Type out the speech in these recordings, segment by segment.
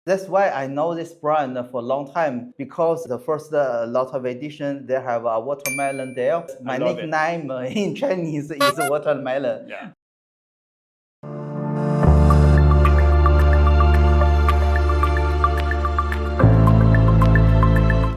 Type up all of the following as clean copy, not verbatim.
That's why I know this brand for a long time because the first lot of edition they have a watermelon there. My love it. nickname in Chinese is watermelon. Yeah.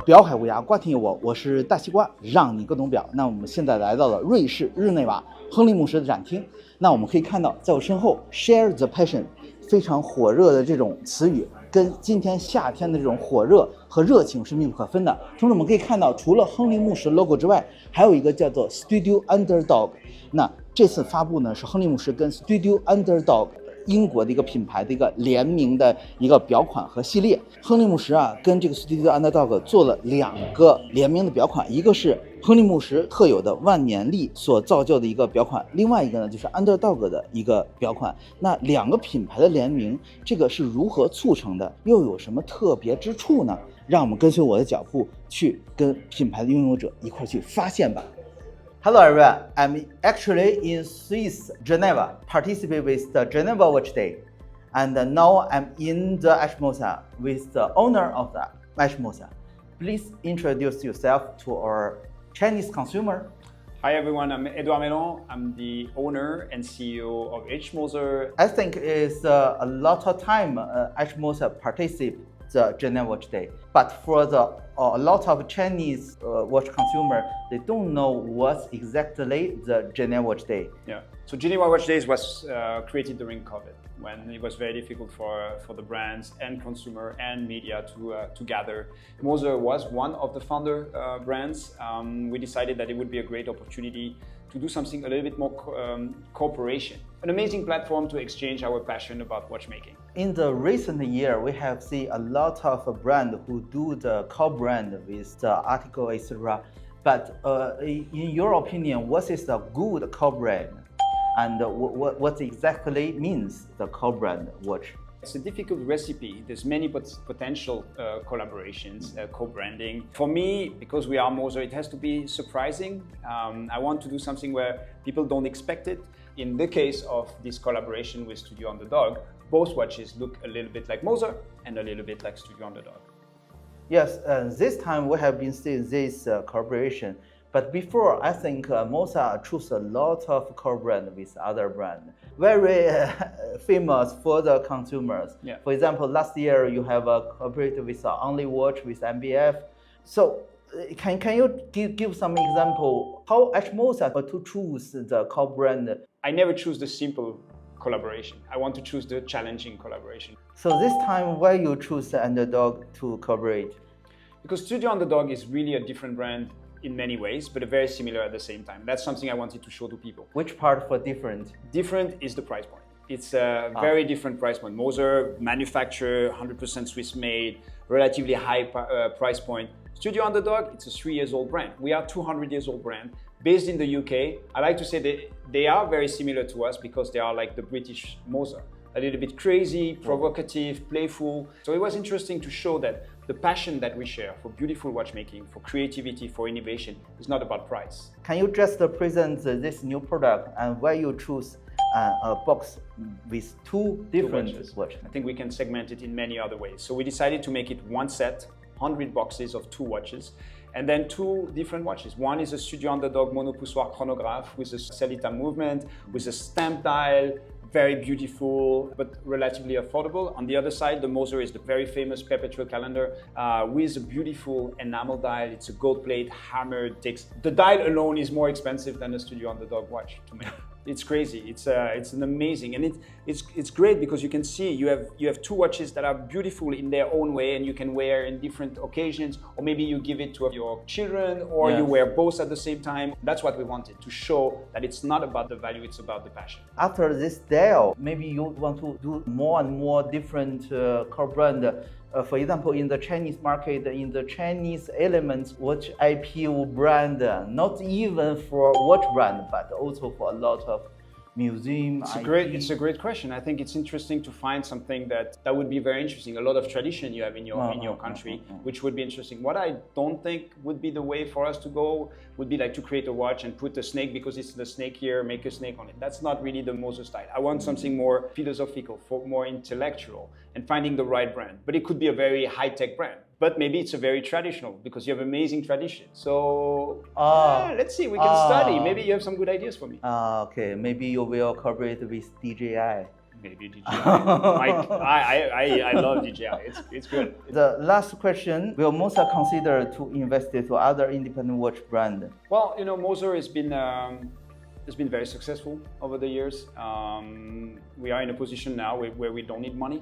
表海无涯，瓜田有我，我是大西瓜，让你更懂表。那我们现在来到了瑞士日内瓦亨利牧师的展厅。那我们可以看到，在我身后 ，share the passion， 非常火热的这种词语，跟今天夏天的这种火热和热情是密不可分的。同时，我们可以看到，除了亨利牧师 logo 之外，还有一个叫做 Studio Underd0g。那这次发布呢，是亨利牧师跟 Studio Underd0g。英国的一个品牌的一个联名的一个表款和系列，亨利牧师跟这个 Studio Underd0g 做了2个联名的表款，一个是亨利牧师特有的万年历所造就的一个表款，另外一个呢就是 Underd0g 的一个表款。那2个品牌的联名，这个是如何促成的，又有什么特别之处呢？让我们跟随我的脚步去跟品牌的拥有者一块去发现吧。Hello everyone, I'm actually in Swiss, Geneva, participate with the Geneva Watch Day. And now I'm in the HMOSER with the owner of the HMOSER. Please introduce yourself to our Chinese consumer. Hi everyone, I'm Underd0g. I'm the owner and CEO of HMOSER. I think it's a lot of time HMOSER participate the Geneva Watch Day. But for a lot of Chinese watch consumer, they don't know what's exactly the Geneva Watch Day. Yeah. So Geneva Watch Days was created during COVID, when it was very difficult for the brands and consumer and media to gather. HMOSER was one of the founder brands. We decided that it would be a great opportunity to do something a little bit more cooperation. An amazing platform to exchange our passion about watchmaking. In the recent year, we have seen a lot of brands who do the co-brand with the article, etc. But in your opinion, what is the good co-brand? And what exactly means the co-brand watch? It's a difficult recipe. There's many potential collaborations, co-branding. For me, because we are Moser, it has to be surprising. I want to do something where people don't expect it. In the case of this collaboration with Studio Underd0g, both watches look a little bit like Moser and a little bit like Studio Underd0g. Yes, this time we have been seeing this collaboration. But before, I think Moser chose a lot of co-brand with other brands. Very famous for the consumers. Yeah. For example, last year you have collaborated with Only Watch with MBF. So can you give some example how HMOSER to choose the co-brand? I never choose the simple collaboration. I want to choose the challenging collaboration. So this time, why you choose Underd0g to collaborate? Because Studio Underd0g is really a different brand in many ways, but very similar at the same time. That's something I wanted to show to people. Which part for different? Different is the price point. It's a very different price point. Moser, manufacturer, 100% Swiss made, relatively high price point. Studio Underd0g, it's a 3 years old brand. We are 200 years old brand based in the UK. I like to say they are very similar to us because they are like the British Moser. A little bit crazy, provocative, playful. So it was interesting to show that the passion that we share for beautiful watchmaking, for creativity, for innovation is not about price. Can you just present this new product and why you choose a box with two different watches? I think we can segment it in many other ways. So we decided to make it one set, 100 boxes of 2 watches, and then 2 different watches. One is a Studio Underd0g monopoussoir chronograph with a Celita movement, with a stamp dial, very beautiful, but relatively affordable. On the other side, the Moser is the very famous perpetual calendar with a beautiful enamel dial. It's a gold plate, hammered. The dial alone is more expensive than a Studio Underd0g watch to make. It's crazy. It's an amazing, and it's great because you can see you have 2 watches that are beautiful in their own way, and you can wear in different occasions, or maybe you give it to your children, or you wear both at the same time. That's what we wanted to show, that it's not about the value, it's about the passion. After this deal, maybe you want to do more and more different co-brand. For example, in the Chinese market, in the Chinese elements, watch IP brand, not even for watch brand, but also for a lot of museum? It's a great question. I think it's interesting to find something that would be very interesting. A lot of tradition you have in your country, which would be interesting. What I don't think would be the way for us to go would be like to create a watch and put a snake because it's the snake here, make a snake on it. That's not really the Moser style. I want something more philosophical, more intellectual, and finding the right brand. But it could be a very high-tech brand. But maybe it's a very traditional because you have amazing tradition. So let's see, we can study. Maybe you have some good ideas for me. Okay, maybe you will collaborate with DJI. Maybe DJI. I love DJI. It's good. The last question: will Moser consider to invest into other independent watch brand? Well, you know, Moser has been very successful over the years. We are in a position now where we don't need money.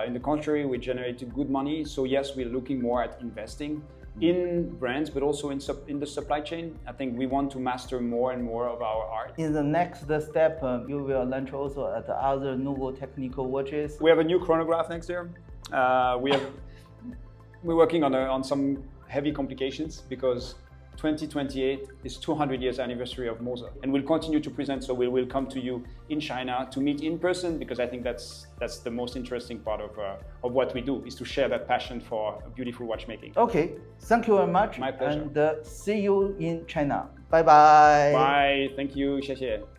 In the contrary, we generated good money. So yes, we're looking more at investing in brands, but also in the supply chain. I think we want to master more and more of our art. In the next step, you will launch also at other novel technical watches. We have a new chronograph next year. We're working on some heavy complications because 2028 is 200 years anniversary of Moser, and we'll continue to present. So we will come to you in China to meet in person because I think that's the most interesting part of what we do, is to share that passion for beautiful watchmaking. Okay, thank you very much. My pleasure. And see you in China. Bye bye. Bye. Thank you. 谢谢.